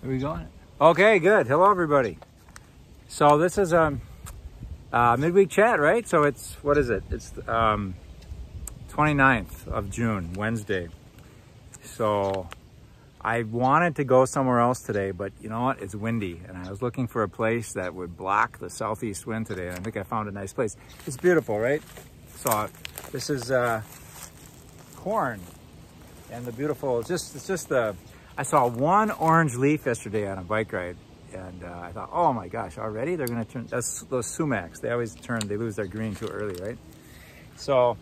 Are we going? Okay, good. Hello, everybody. So this is a midweek chat, right? So it's, what is it? It's 29th of June, Wednesday. So I wanted to go somewhere else today, but you know what? It's windy, and I was looking for a place that would block the southeast wind today, and I think I found a nice place. It's beautiful, right? So this is corn, and the beautiful, it's just the, I saw one orange leaf yesterday on a bike ride, and I thought, oh my gosh, already they're gonna turn, that's those sumacs, they always turn, they lose their green too early, right? So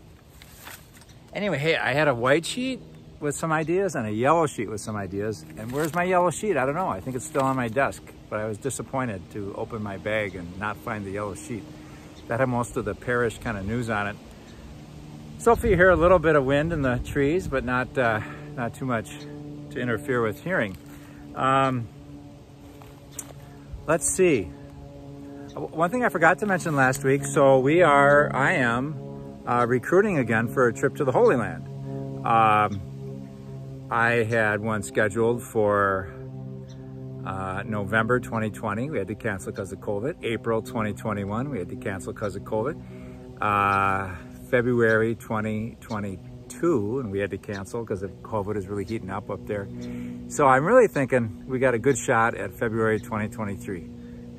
anyway, hey, I had a white sheet with some ideas and a yellow sheet with some ideas, and where's my yellow sheet? I don't know, I think it's still on my desk, but I was disappointed to open my bag and not find the yellow sheet. That had most of the parish kind of news on it. So if you hear a little bit of wind in the trees, but not too much to interfere with hearing. Let's see. One thing I forgot to mention last week, so I am recruiting again for a trip to the Holy Land. I had one scheduled for November 2020. We had to cancel because of COVID. April 2021, we had to cancel because of COVID. February 2022, and we had to cancel because COVID is really heating up there. So I'm really thinking we got a good shot at February 2023.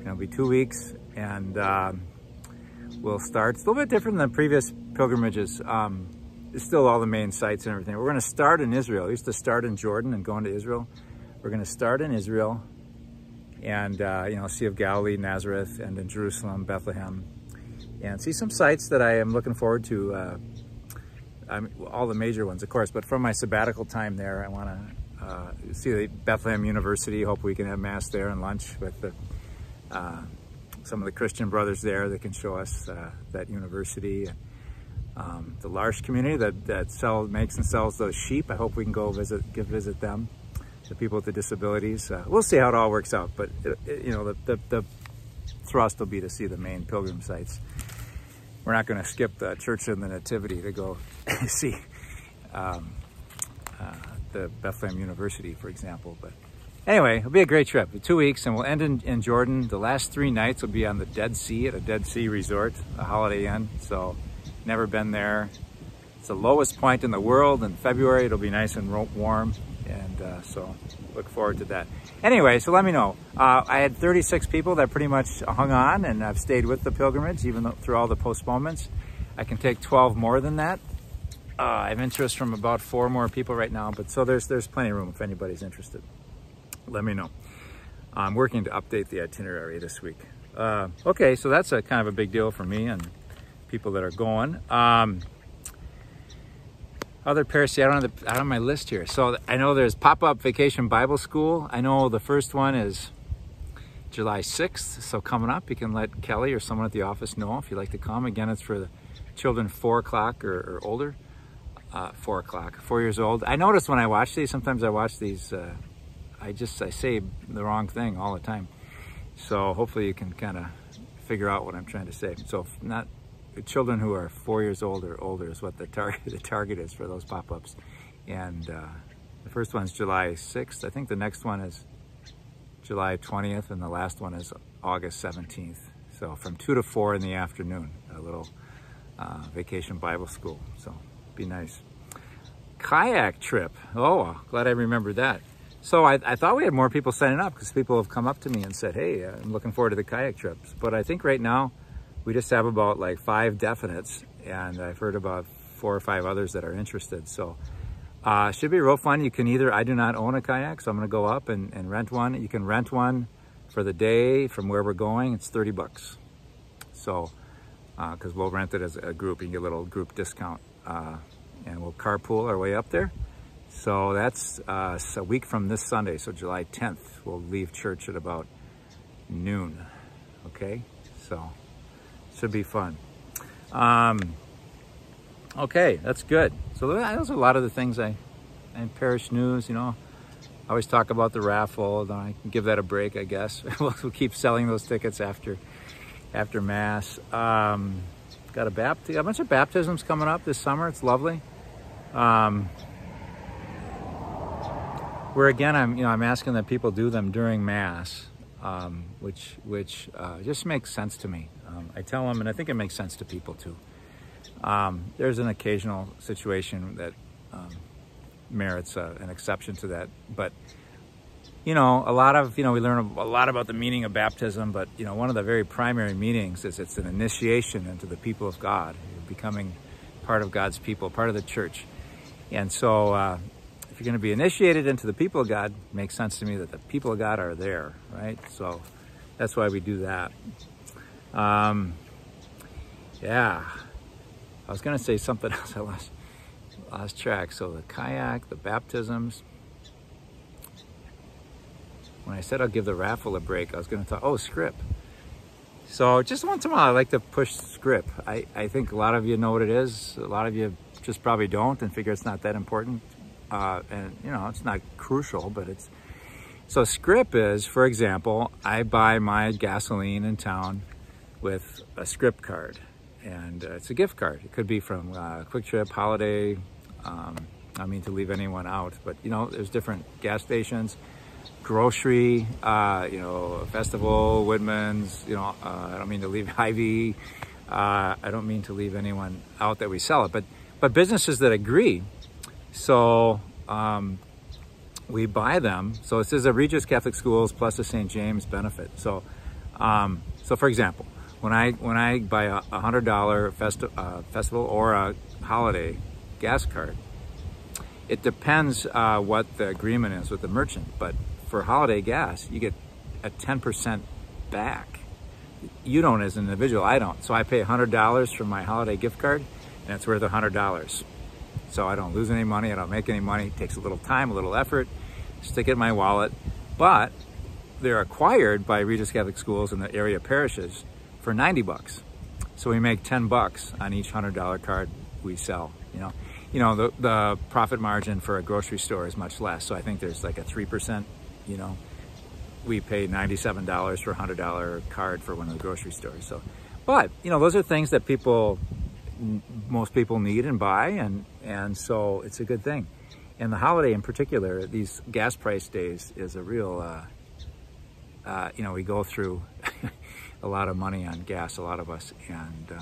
It'll be 2 weeks, and we'll start. It's a little bit different than previous pilgrimages. It's still all the main sites and everything. We're going to start in Israel. We used to start in Jordan and go into Israel. We're going to start in Israel, and you know, Sea of Galilee, Nazareth, and in Jerusalem, Bethlehem, and see some sites that I am looking forward to. All the major ones, of course, but from my sabbatical time there, I want to see the Bethlehem University. Hope we can have mass there and lunch with some of the Christian brothers there that can show us that university. The L'Arche community that makes and sells those sheep. I hope we can go visit them. The people with the disabilities. We'll see how it all works out, but you know, the thrust will be to see the main pilgrim sites. We're not going to skip the Church of the Nativity to go see the Bethlehem University, for example. But anyway, it'll be a great trip. 2 weeks, and we'll end in Jordan. The last 3 nights will be on the Dead Sea at a Dead Sea resort, a Holiday Inn. So never been there. It's the lowest point in the world. In February, it'll be nice and warm, and so look forward to that. Anyway, so let me know. I had 36 people that pretty much hung on, and I've stayed with the pilgrimage even through all the postponements. I can take 12 more than that. I have interest from about 4 more people right now, but so there's plenty of room if anybody's interested. Let me know. I'm working to update the itinerary this week. Okay, so that's a kind of a big deal for me and people that are going. Other parishes, I don't have my list here. So I know there's Pop-Up Vacation Bible School. I know the first one is July 6th. So coming up, you can let Kelly or someone at the office know if you'd like to come. Again, it's for the children 4 o'clock or older. 4 o'clock, 4 years old. I notice when I watch these, sometimes I watch these, I say the wrong thing all the time. So hopefully you can kind of figure out what I'm trying to say. So if not, children who are 4 years old or older is what the target is for those pop-ups. And the first one's July 6th. I think the next one is July 20th, and the last one is August 17th. So from 2 to 4 in the afternoon, a little vacation Bible school. So be nice. Kayak trip. Oh, glad I remembered that. So I thought we had more people signing up because people have come up to me and said, hey, I'm looking forward to the kayak trips. But I think right now, we just have about like 5 definites, and I've heard about 4 or 5 others that are interested. So should be real fun. You can I do not own a kayak, so I'm gonna go up and rent one. You can rent one for the day from where we're going. It's 30 bucks. So, cause we'll rent it as a group. You can get a little group discount, and we'll carpool our way up there. So that's a week from this Sunday. So July 10th, we'll leave church at about noon. Okay, so should be fun. Okay, that's good. So those are a lot of the things in parish news, you know. I always talk about the raffle. I can give that a break, I guess. We'll keep selling those tickets after Mass. Got a bunch of baptisms coming up this summer. It's lovely. where again, I'm asking that people do them during Mass, which just makes sense to me. I tell them, and I think it makes sense to people too. There's an occasional situation that merits an exception to that, but we learn a lot about the meaning of baptism, but one of the very primary meanings is it's an initiation into the people of God. You're becoming part of God's people, part of the church. And so if you're going to be initiated into the people of God, it makes sense to me that the people of God are there, right? So that's why we do that. Yeah, I was going to say something else. I lost track. So the kayak, the baptisms. When I said I'll give the raffle a break, I was going to talk, script. So just once in a while, I like to push script. I think a lot of you know what it is. A lot of you just probably don't and figure it's not that important. And it's not crucial, but it's... So script is, for example, I buy my gasoline in town with a script card. And it's a gift card. It could be from Quick Trip, Holiday. I don't mean to leave anyone out, but there's different gas stations. Grocery, Festival, Woodman's, I don't mean to leave Hy-Vee. I don't mean to leave anyone out that we sell it, but businesses that agree. So we buy them. So this is a Regis Catholic Schools plus a St. James benefit. So for example, when I buy a $100 festival or a holiday gas card, it depends what the agreement is with the merchant, but for holiday gas, you get a 10% back. You don't as an individual, I don't. So I pay $100 for my holiday gift card, and it's worth $100. So I don't lose any money, I don't make any money. It takes a little time, a little effort, stick it in my wallet. But they're acquired by Regis Catholic Schools in the area parishes for 90 bucks. So we make 10 bucks on each $100 card we sell, the profit margin for a grocery store is much less. So I think there's like a 3%, we pay $97 for a $100 card for one of the grocery stores. So, but, those are things that most people need and buy. And so it's a good thing. And the holiday in particular, these gas price days is a real, we go through a lot of money on gas, a lot of us. And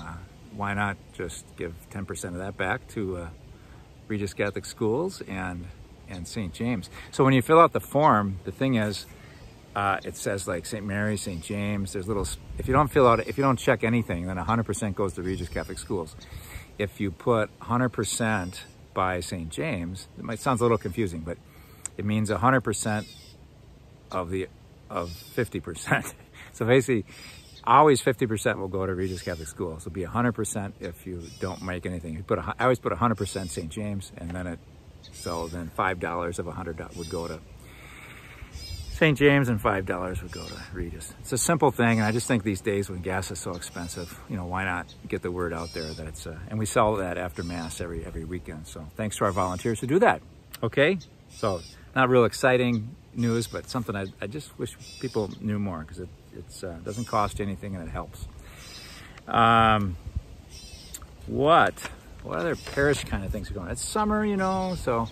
why not just give 10% of that back to Regis Catholic Schools and St. James. So when you fill out the form, the thing is, it says like St. Mary, St. James. There's little, if you don't check anything, then 100% goes to Regis Catholic Schools. If you put 100% by St. James, it might sound a little confusing, but it means 100% of 50%. So basically, always 50% will go to Regis Catholic Schools. It'll be 100% if you don't make anything. I always put 100% St. James, and then then $5 of 100 would go to St. James and $5 would go to Regis. It's a simple thing, and I just think these days when gas is so expensive, why not get the word out there that it's, and we sell that after Mass every weekend. So thanks to our volunteers who do that. Okay, so not real exciting news, but something I just wish people knew more, because it doesn't cost anything and it helps. What other parish kind of things are going on? It's summer, so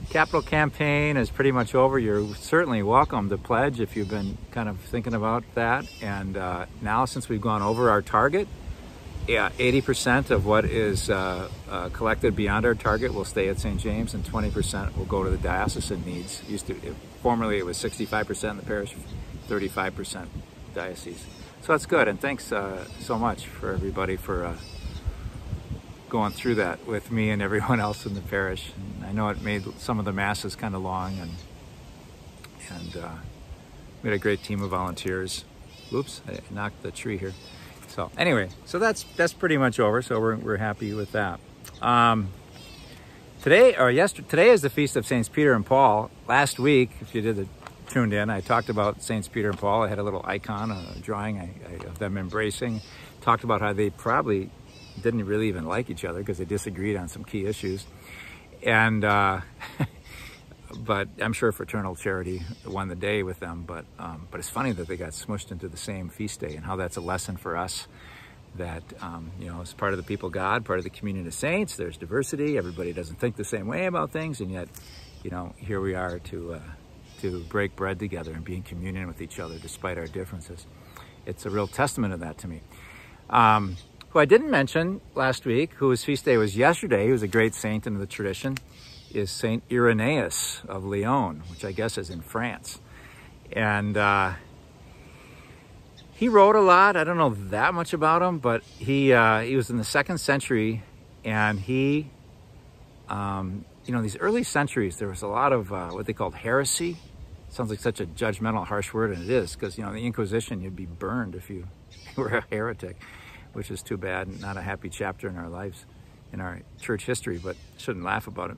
capital campaign is pretty much over. You're certainly welcome to pledge if you've been kind of thinking about that. And now, since we've gone over our target, 80% of what is collected beyond our target will stay at St. James, and 20% will go to the diocesan needs. Formerly it was 65% in the parish, 35% diocese. So that's good, and thanks so much for everybody for going through that with me and everyone else in the parish. And I know it made some of the masses kind of long, and we had a great team of volunteers. Oops, I knocked the tree here. So anyway, so that's pretty much over. So we're happy with that. Today is the feast of Saints Peter and Paul. Last week, if you tuned in, I talked about Saints Peter and Paul. I had a little icon, a drawing of them embracing. Talked about how they probably didn't really even like each other because they disagreed on some key issues. And but I'm sure fraternal charity won the day with them. But it's funny that they got smushed into the same feast day, and how that's a lesson for us that, as part of the people of God, part of the communion of saints, there's diversity. Everybody doesn't think the same way about things, and yet you know, here we are to break bread together and be in communion with each other despite our differences. It's a real testament of that to me. Who I didn't mention last week, whose feast day was yesterday, he was a great saint in the tradition, is Saint Irenaeus of Lyon, which I guess is in France. And he wrote a lot. I don't know that much about him, but he was in the 2nd century, and he, you know, these early centuries, there was a lot of what they called heresy. Sounds like such a judgmental, harsh word, and it is, because, you know, in the Inquisition, you'd be burned if you were a heretic, which is too bad, and not a happy chapter in our lives, in our church history, but shouldn't laugh about it.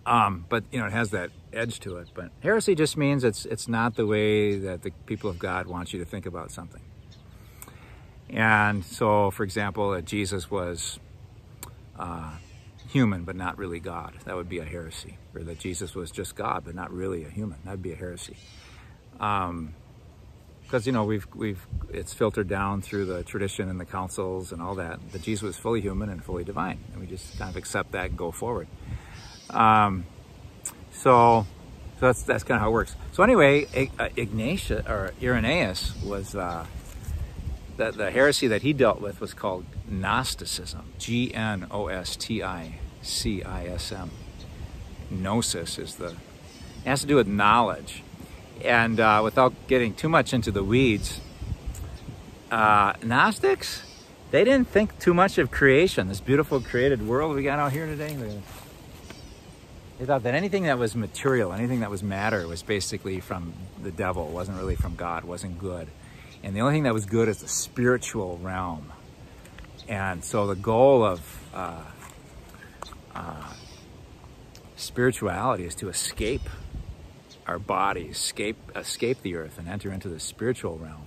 But, you know, it has that edge to it. But heresy just means it's not the way that the people of God want you to think about something. And so, for example, that Jesus was human, but not really God. That would be a heresy. Or that Jesus was just God, but not really a human. That would be a heresy. Because, you know, it's filtered down through the tradition and the councils and all that Jesus was fully human and fully divine. And we just kind of accept that and go forward. So that's kind of how it works. So anyway, Irenaeus was, the heresy that he dealt with was called Gnosticism. Gnosticism. Gnosis is it has to do with knowledge. And without getting too much into the weeds, Gnostics, they didn't think too much of creation, this beautiful created world we got out here today. They thought that anything that was material, anything that was matter, was basically from the devil, wasn't really from God, wasn't good. And the only thing that was good is the spiritual realm. And so the goal of spirituality is to escape our bodies, escape the earth and enter into the spiritual realm.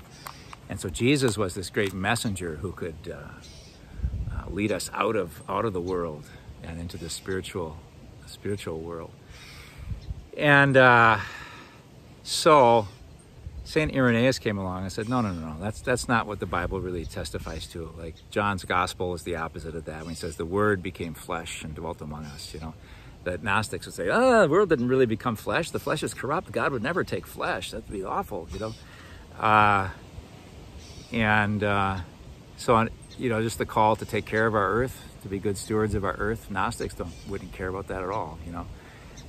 And so Jesus was this great messenger who could lead us out of the world and into the spiritual world. And so Saint Irenaeus came along and said, no, that's not what the Bible really testifies to. Like John's gospel is the opposite of that when he says the word became flesh and dwelt among us, you know. That Gnostics would say, the world didn't really become flesh. The flesh is corrupt. God would never take flesh. That'd be awful, you know. So, you know, just the call to take care of our earth, to be good stewards of our earth. Gnostics wouldn't care about that at all, you know.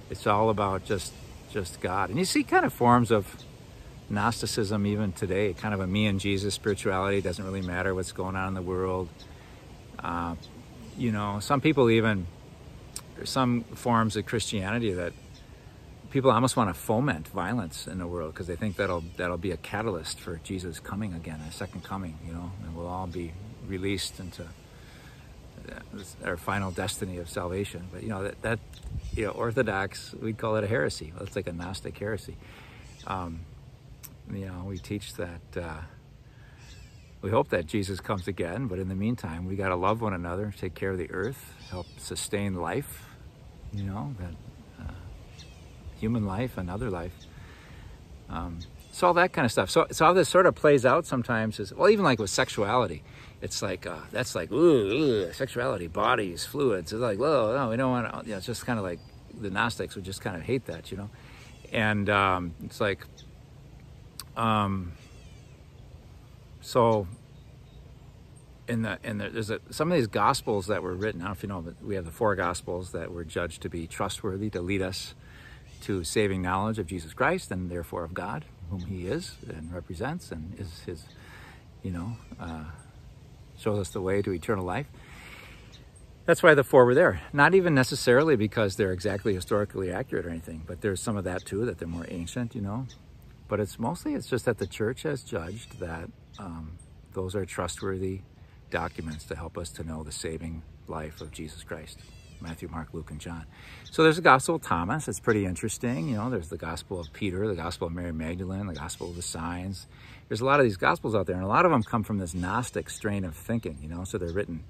It's all about just God. And you see kind of forms of Gnosticism even today, kind of a me and Jesus spirituality. It doesn't really matter what's going on in the world. You know, some people even, there's some forms of Christianity that people almost want to foment violence in the world because they think that'll be a catalyst for Jesus coming again, a second coming, you know, and we'll all be released into our final destiny of salvation. But, you know, that you know, Orthodox, we'd call it a heresy. It's like a Gnostic heresy. You know, we teach that we hope that Jesus comes again, but in the meantime, we got to love one another, take care of the earth, help sustain life, you know, that human life and other life. So all that kind of stuff. So how this sort of plays out sometimes is, well, even like with sexuality, it's like, that's like, ooh, sexuality, bodies, fluids. It's like, whoa, no, we don't want to, you know, it's just kind of like the Gnostics would just kind of hate that, you know. And it's like, so there's some of these gospels that were written, I don't know if you know, but we have the 4 gospels that were judged to be trustworthy, to lead us to saving knowledge of Jesus Christ and therefore of God, whom he is and represents and is his, you know, shows us the way to eternal life. That's why the 4 were there. Not even necessarily because they're exactly historically accurate or anything, but there's some of that too, that they're more ancient, you know. But it's just that the church has judged that those are trustworthy documents to help us to know the saving life of Jesus Christ. Matthew, Mark, Luke, and John. So there's the Gospel of Thomas. It's pretty interesting. You know, there's the Gospel of Peter, the Gospel of Mary Magdalene, the Gospel of the Signs. There's a lot of these Gospels out there, and a lot of them come from this Gnostic strain of thinking, you know, so they're written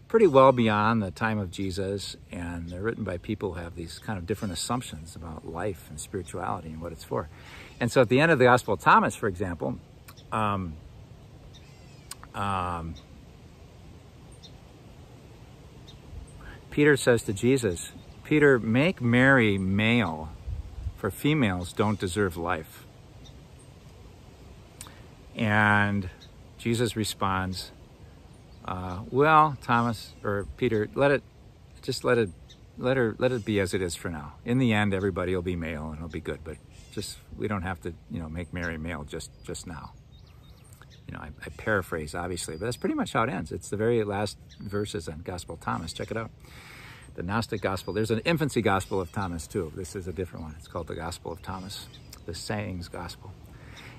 pretty well beyond the time of Jesus, and they're written by people who have these kind of different assumptions about life and spirituality and what it's for. And so at the end of the Gospel of Thomas, for example, Peter says to Jesus, Peter, make merry male, for females don't deserve life. And Jesus responds, well, Thomas, or Peter, let it be as it is for now. In the end, everybody will be male and it'll be good, but we don't have to, make merry male just now. I paraphrase, obviously, but that's pretty much how it ends. It's the very last verses in Gospel of Thomas. Check it out. The Gnostic Gospel. There's an infancy Gospel of Thomas, too. This is a different one. It's called the Gospel of Thomas, the Sayings Gospel.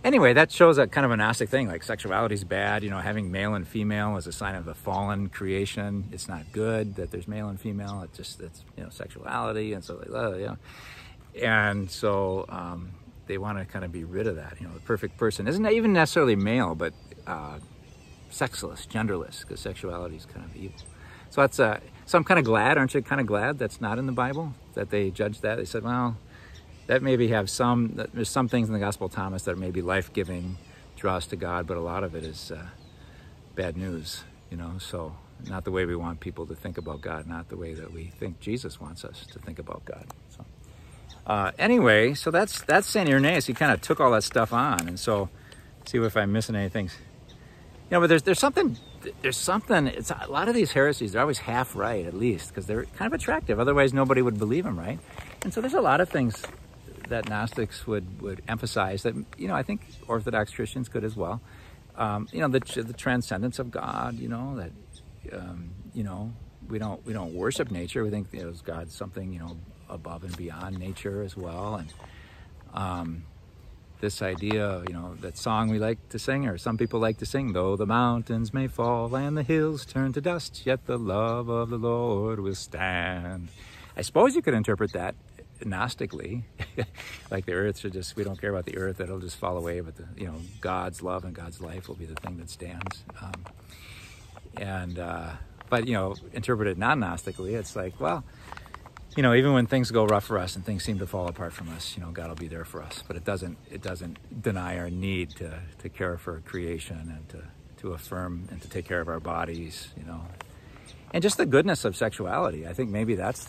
Anyway, that shows a kind of a Gnostic thing, like sexuality is bad. having male and female is a sign of the fallen creation. It's not good that there's male and female. It's sexuality, and so and so they want to kind of be rid of that. The perfect person isn't even necessarily male, but sexless, genderless, because sexuality is kind of evil. So that's so I'm kind of glad, aren't you? Kind of glad that's not in the Bible, that they judged that. They said, well, that maybe there's some things in the Gospel of Thomas that are maybe life-giving, draw us to God, but a lot of it is bad news, so not the way we want people to think about God, not the way that we think Jesus wants us to think about God. So anyway, so that's St. Irenaeus. He kind of took all that stuff on, and so see if I'm missing anything. But there's something, it's a lot of these heresies, they're always half right, at least, because they're kind of attractive. Otherwise, nobody would believe them, right? And so there's a lot of things that Gnostics would emphasize that, I think Orthodox Christians could as well. The transcendence of God, that, we don't worship nature. We think, God's something, above and beyond nature as well. And this idea, that song we like to sing, or some people like to sing, though the mountains may fall and the hills turn to dust, yet the love of the Lord will stand. I suppose you could interpret that Gnostically, like the earth we don't care about the earth, it'll just fall away, but God's love and God's life will be the thing that stands. But interpreted non-Gnostically, it's like, well, even when things go rough for us and things seem to fall apart from us, God will be there for us. But it doesn't deny our need to care for creation and to affirm and to take care of our bodies, and just the goodness of sexuality. I think maybe that's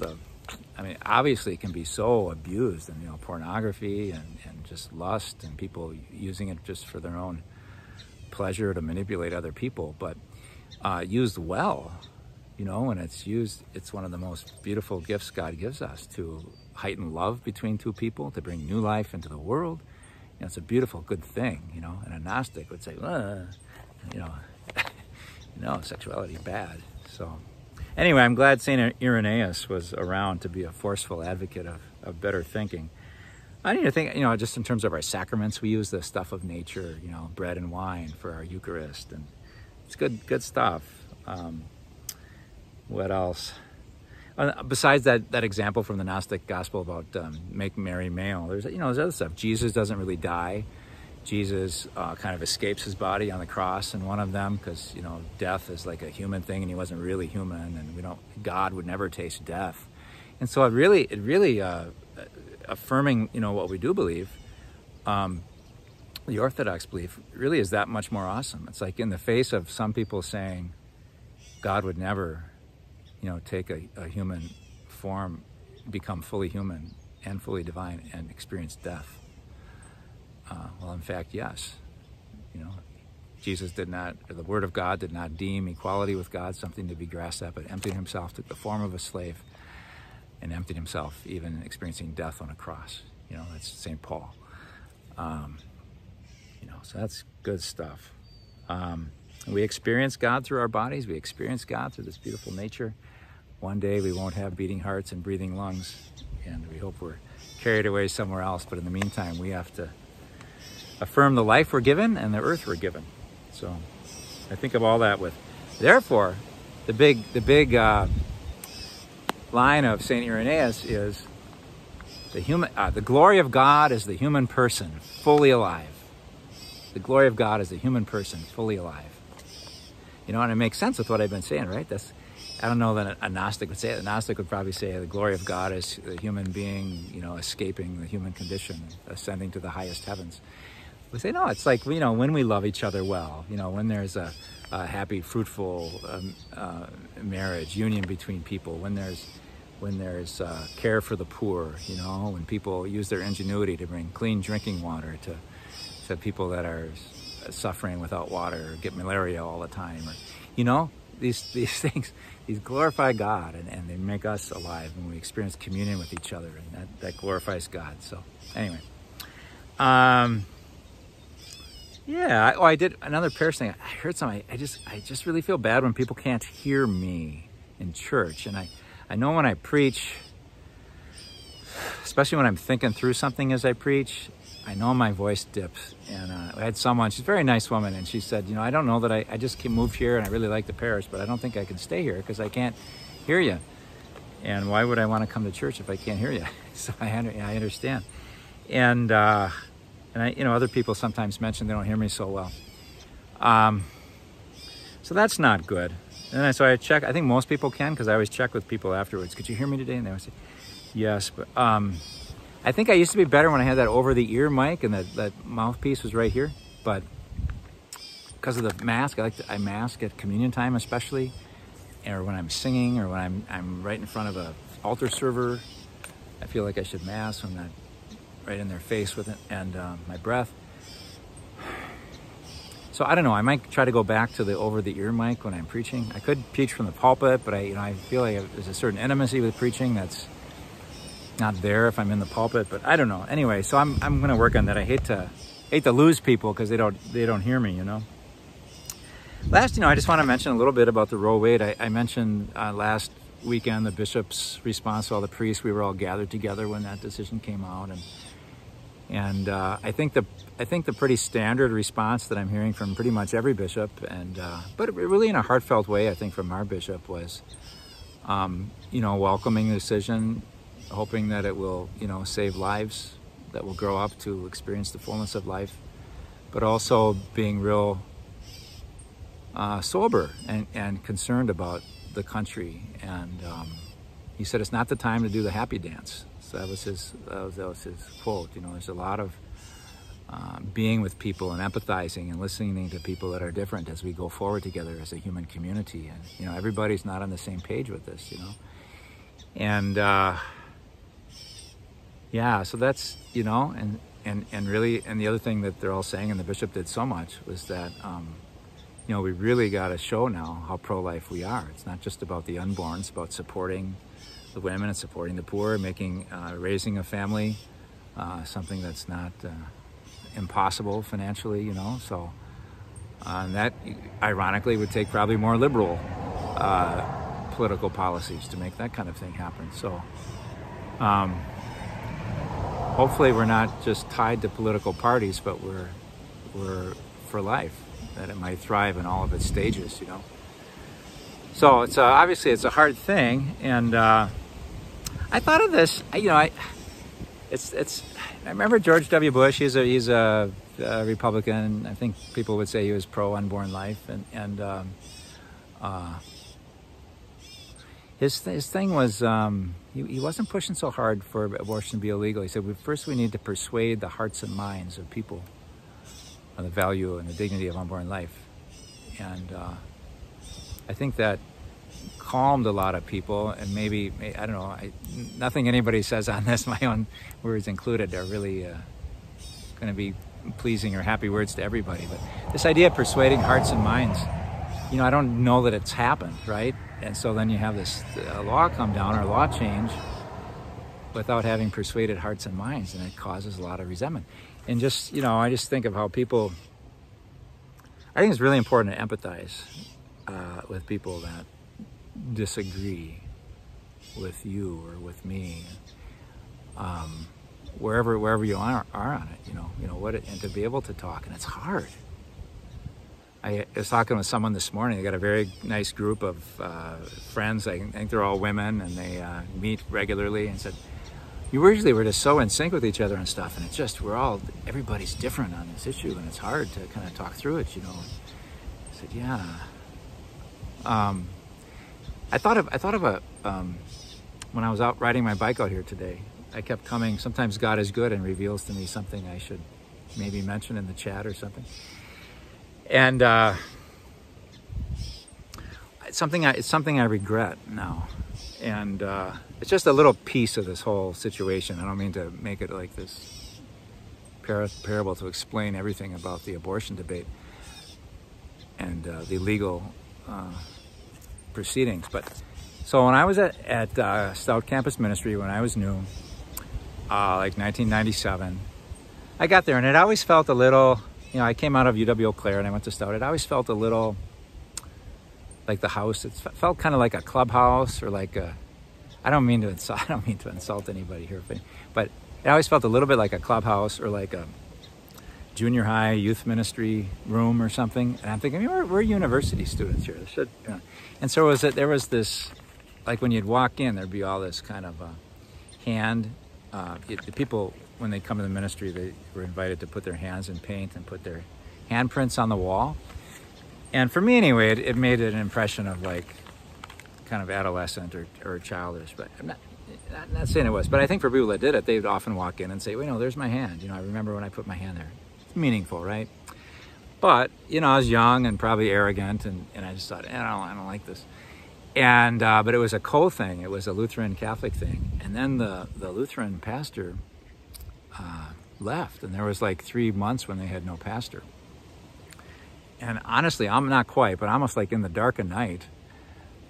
obviously it can be so abused, and pornography and just lust, and people using it just for their own pleasure to manipulate other people. But used well, when it's used, it's one of the most beautiful gifts God gives us to heighten love between two people, to bring new life into the world. It's a beautiful, good thing, and a Gnostic would say, sexuality is bad. So anyway, I'm glad St. Irenaeus was around to be a forceful advocate of better thinking. I need to think, just in terms of our sacraments, we use the stuff of nature, bread and wine for our Eucharist, and it's good stuff. What else? Besides that example from the Gnostic Gospel about make merry male, there's other stuff. Jesus doesn't really die. Jesus kind of escapes his body on the cross in one of them, because death is like a human thing, and he wasn't really human, and God would never taste death. And so it really affirming what we do believe, the Orthodox belief really is that much more awesome. It's like in the face of some people saying God would never take a human form, become fully human and fully divine, and experience death. Well, in fact, yes. Jesus did not, or the Word of God did not deem equality with God something to be grasped at, but emptied himself, took the form of a slave, and emptied himself, even experiencing death on a cross. That's St. Paul. So that's good stuff. We experience God through our bodies. We experience God through this beautiful nature. One day we won't have beating hearts and breathing lungs, and we hope we're carried away somewhere else. But in the meantime, we have to affirm the life we're given and the earth we're given. So I think of all that with, therefore, the big line of St. Irenaeus is the glory of God is the human person fully alive. The glory of God is the human person fully alive. And it makes sense with what I've been saying, right? I don't know that a Gnostic would say it. A Gnostic would probably say the glory of God is the human being, escaping the human condition, ascending to the highest heavens. We say, no, it's like, when we love each other well, when there's a happy, fruitful marriage, union between people, when when there's care for the poor, you know, when people use their ingenuity to bring clean drinking water to people that are suffering without water or get malaria all the time, or, you know, these things, these glorify God, and they make us alive, and we experience communion with each other, and that glorifies God. So anyway, yeah. I did another parish thing. I heard something. I just really feel bad when people can't hear me in church, and I know when I preach, especially when I'm thinking through something as I preach, I know my voice dips. And I had someone, she's a very nice woman, and she said, you know, I don't know that I just moved here and I really like the parish, but I don't think I can stay here because I can't hear you. And why would I want to come to church if I can't hear you? So I understand. And I, you know, other people sometimes mention they don't hear me so well. So that's not good. And so I check, I think most people can, because I always check with people afterwards. Could you hear me today? And they would say, yes, but I think I used to be better when I had that over-the-ear mic and that mouthpiece was right here. But because of the mask, I mask at communion time especially, or when I'm singing, or when I'm right in front of a altar server. I feel like I should mask when I'm not right in their face with it, and my breath. So I don't know, I might try to go back to the over-the-ear mic when I'm preaching. I could preach from the pulpit, but I feel like there's a certain intimacy with preaching that's not there if I'm in the pulpit, but I don't know. Anyway, so I'm going to work on that. I hate to lose people because they don't hear me, you know. Last, you know, I just want to mention a little bit about the Roe Wade. I mentioned last weekend the bishop's response to all the priests. We were all gathered together when that decision came out, and I think the pretty standard response that I'm hearing from pretty much every bishop, and but really in a heartfelt way, I think from our bishop was, you know, welcoming the decision, hoping that it will, you know, save lives, that will grow up to experience the fullness of life, but also being real sober and concerned about the country. And he said it's not the time to do the happy dance. So that was his quote. You know, there's a lot of being with people and empathizing and listening to people that are different as we go forward together as a human community. And, you know, everybody's not on the same page with this, you know. And yeah, so that's, you know, and really, and the other thing that they're all saying, and the bishop did so much, was that, you know, we really got to show now how pro-life we are. It's not just about the unborn, it's about supporting the women and supporting the poor, making raising a family something that's not impossible financially, you know. So and that ironically would take probably more liberal political policies to make that kind of thing happen. So hopefully we're not just tied to political parties, but we're for life, that it might thrive in all of its stages, you know. So it's obviously it's a hard thing, and I thought of this, you know, I remember George W. Bush. He's a Republican. I think people would say he was pro unborn life, and his thing was he wasn't pushing so hard for abortion to be illegal. He said, first we need to persuade the hearts and minds of people on the value and the dignity of unborn life. And I think that calmed a lot of people, and maybe, I don't know, nothing anybody says on this, my own words included, are really going to be pleasing or happy words to everybody. But this idea of persuading hearts and minds, you know, I don't know that it's happened, right? And so then you have this law come down, or law change, without having persuaded hearts and minds, and it causes a lot of resentment. And just, you know, I just think of how people, I think it's really important to empathize with people that disagree with you or with me, wherever you are on it, you know what, and to be able to talk. And it's hard. I was talking with someone this morning. They got a very nice group of friends. I think they're all women, and they meet regularly, and said, usually we're just so in sync with each other and stuff, and it's just, everybody's different on this issue, and it's hard to kind of talk through it, you know. I said, yeah. I thought of a when I was out riding my bike out here today, I kept coming, sometimes God is good and reveals to me something I should maybe mention in the chat or something. And it's something I regret now. And it's just a little piece of this whole situation. I don't mean to make it like this parable to explain everything about the abortion debate and the legal proceedings. But so when I was at Stout Campus Ministry, when I was new, like 1997, I got there and it always felt a little, you know, I came out of UW Eau Claire and I went to Stout. It always felt a little like the house. It felt kind of like a clubhouse, or like a, I don't mean to insult anybody here, but it always felt a little bit like a clubhouse or like a junior high youth ministry room or something. And I'm thinking, we're university students here. Should, you know. And so there was this, like when you'd walk in, there'd be all this kind of the people, when they come to the ministry, they were invited to put their hands in paint and put their handprints on the wall. And for me anyway, it made an impression of like kind of adolescent or childish, but I'm not saying it was. But I think for people that did it, they'd often walk in and say, well, you know, there's my hand. You know, I remember when I put my hand there. It's meaningful, right? But, you know, I was young and probably arrogant, and I just thought, I don't like this. And but it was a co-thing. It was a Lutheran Catholic thing. And then the Lutheran pastor left, and there was like 3 months when they had no pastor. And honestly, I'm not quite, but almost like in the dark of night,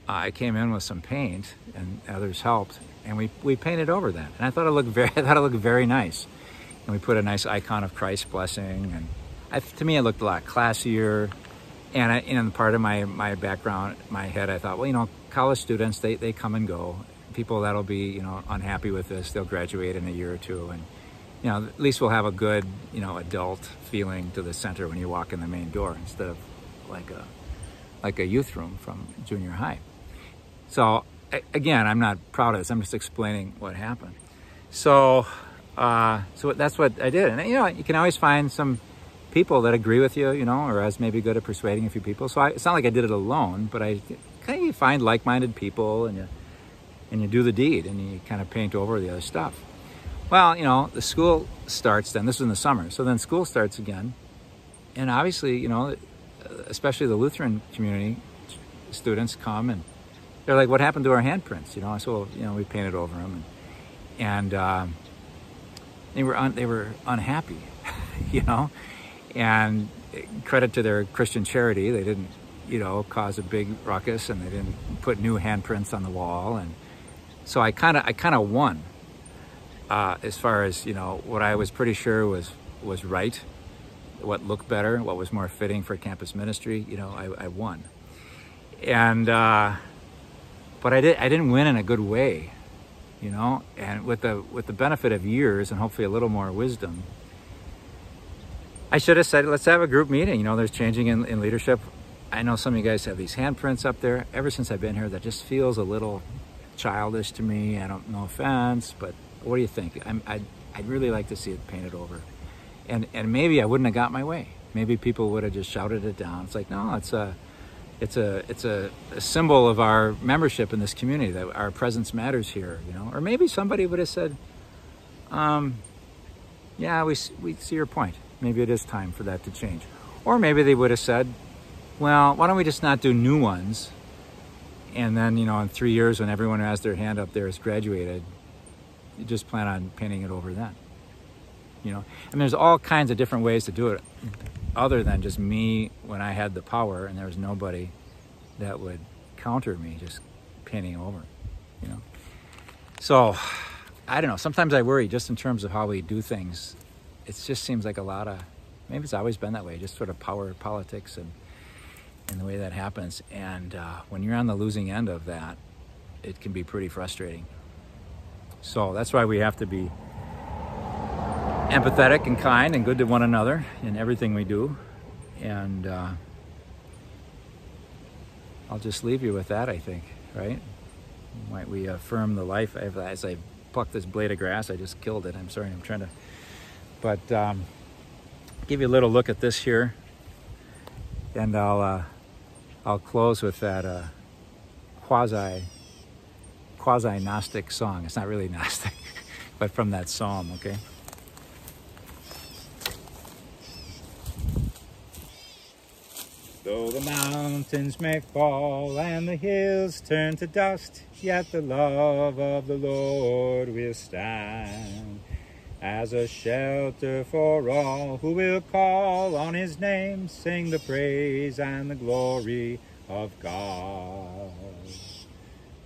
I came in with some paint, and others helped, and we painted over that. And I thought it looked very nice. And we put a nice icon of Christ's blessing, and to me it looked a lot classier. And in part of my background, my head, I thought, well, you know, college students, they come and go. People that'll be, you know, unhappy with this, they'll graduate in a year or two, and you know, at least we'll have a good, you know, adult feeling to the center when you walk in the main door, instead of like a youth room from junior high. So again, I'm not proud of this. I'm just explaining what happened. So that's what I did. And you know, you can always find some people that agree with you, you know, or as maybe good at persuading a few people. So it's not like I did it alone, but I kind of find like-minded people, and you do the deed, and you kind of paint over the other stuff. Well, you know, the school starts then. This was in the summer. So then school starts again. And obviously, you know, especially the Lutheran community students come, and they're like, what happened to our handprints? You know, so, you know, we painted over them. And they were unhappy, you know. And credit to their Christian charity, they didn't, you know, cause a big ruckus, and they didn't put new handprints on the wall. And so I kind of won. As far as, you know, what I was pretty sure was right, what looked better, what was more fitting for campus ministry, you know, I won. And but I didn't win in a good way, you know. And with the benefit of years and hopefully a little more wisdom, I should have said, let's have a group meeting. You know, there's changing in leadership. I know some of you guys have these handprints up there. Ever since I've been here, that just feels a little childish to me. I don't, no offense, but what do you think? I'd really like to see it painted over. And maybe I wouldn't have got my way. Maybe people would have just shouted it down. It's like, no, it's a symbol of our membership in this community, that our presence matters here, you know. Or maybe somebody would have said, yeah, we see your point. Maybe it is time for that to change. Or maybe they would have said, well, why don't we just not do new ones? And then, you know, in 3 years, when everyone who has their hand up there is graduated, you just plan on painting it over then. You know, and there's all kinds of different ways to do it, other than just me when I had the power and there was nobody that would counter me just painting over, you know. So I don't know, sometimes I worry just in terms of how we do things. It just seems like a lot of, maybe it's always been that way, just sort of power politics and the way that happens. And when you're on the losing end of that, it can be pretty frustrating. So that's why we have to be empathetic and kind and good to one another in everything we do. And I'll just leave you with that, I think, right? Might we affirm the life? As I pluck this blade of grass, I just killed it. I'm sorry, I'm trying to, but give you a little look at this here. And I'll close with that quasi-Gnostic song. It's not really Gnostic, but from that psalm, okay? The Though the mountains may fall and the hills turn to dust, yet the love of the Lord will stand as a shelter for all who will call on his name, sing the praise and the glory of God.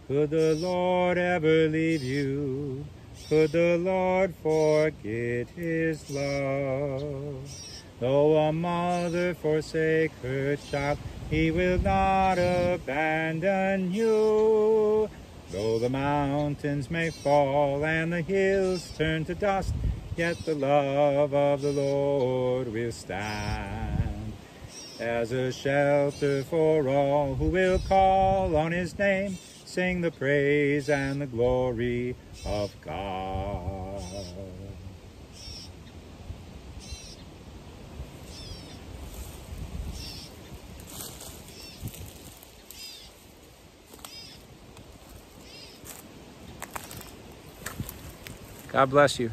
Could the Lord ever leave you? Could the Lord forget his love? Though a mother forsake her child, he will not abandon you. Though the mountains may fall and the hills turn to dust, yet the love of the Lord will stand as a shelter for all who will call on his name, sing the praise and the glory of God. God bless you.